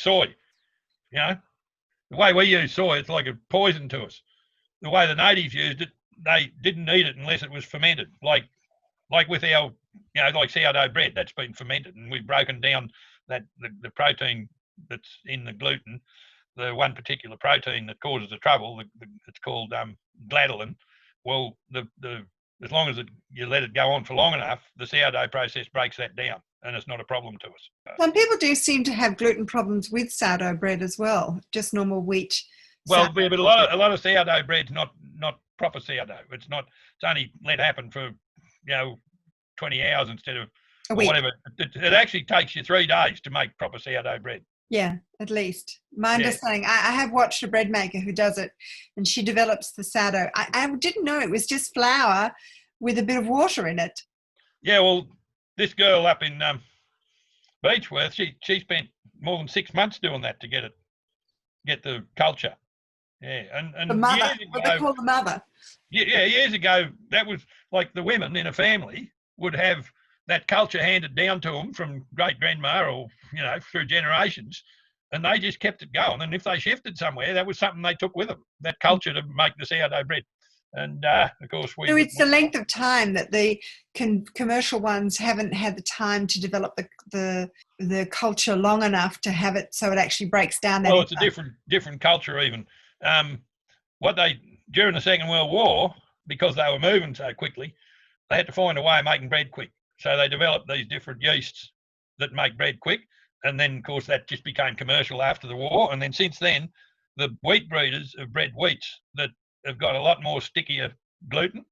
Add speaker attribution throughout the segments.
Speaker 1: soy, you know. The way we use soy, it's like a poison to us. The way the natives used it, they didn't eat it unless it was fermented, like with our, like sourdough bread that's been fermented, and we've broken down that the protein that's in the gluten, the one particular protein that causes the trouble. It's called gluten. Well, as long as you let it go on for long enough, the sourdough process breaks that down, and it's not a problem to us.
Speaker 2: Some people do seem to have gluten problems with sourdough bread as well, just normal wheat.
Speaker 1: Well, but a lot of sourdough bread's not proper sourdough. It's only let happen for 20 hours instead of
Speaker 2: a week.
Speaker 1: Whatever. It actually takes you 3 days to make proper sourdough bread.
Speaker 2: Yeah, at least. My understanding, I have watched a bread maker who does it, and she develops the sourdough. I didn't know it was just flour with a bit of water in it.
Speaker 1: Yeah, well, this girl up in Beechworth, she spent more than 6 months doing that to get the culture. Yeah, and
Speaker 2: the mother, what they call the mother.
Speaker 1: Yeah, years ago, that was like the women in a family would have that culture handed down to them from great grandma or through generations, and they just kept it going. And if they shifted somewhere, that was something they took with them, that culture to make the sourdough bread. And of course,
Speaker 2: so it's the length of time that the commercial ones haven't had the time to develop the culture long enough to have it so it actually breaks down.
Speaker 1: Well, it's a different culture even. During the Second World War, because they were moving so quickly, they had to find a way of making bread quick. So they developed these different yeasts that make bread quick. And then, of course, that just became commercial after the war. And then since then, the wheat breeders have bred wheats that have got a lot more stickier gluten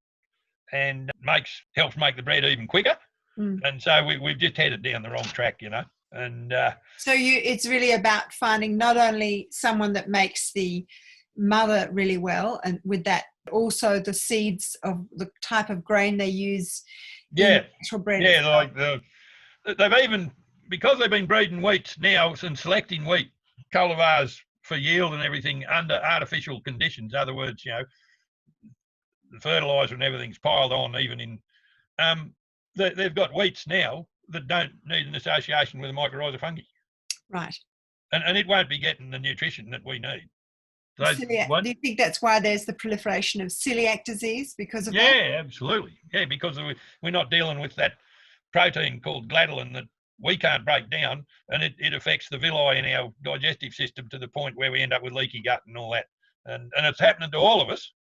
Speaker 1: and helps make the bread even quicker. And so we've just headed down the wrong track, And
Speaker 2: so it's really about finding not only someone that makes the mother really well, and with that also the seeds of the type of grain they use.
Speaker 1: Yeah,
Speaker 2: bread.
Speaker 1: Yeah, like they've even, because they've been breeding wheats now and selecting wheat cultivars for yield and everything under artificial conditions. In other words, the fertilizer and everything's piled on, even in they've got wheats now that don't need an association with a mycorrhizal fungi.
Speaker 2: Right.
Speaker 1: And it won't be getting the nutrition that we need.
Speaker 2: So, do you think that's why there's the proliferation of celiac disease because of that?
Speaker 1: Yeah, absolutely. Yeah, because we're not dealing with that protein called gluten that we can't break down, and it affects the villi in our digestive system to the point where we end up with leaky gut and all that. And it's happening to all of us.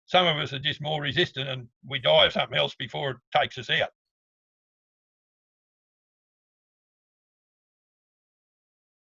Speaker 1: Some of us are just more resistant, and we die of something else before it takes us out.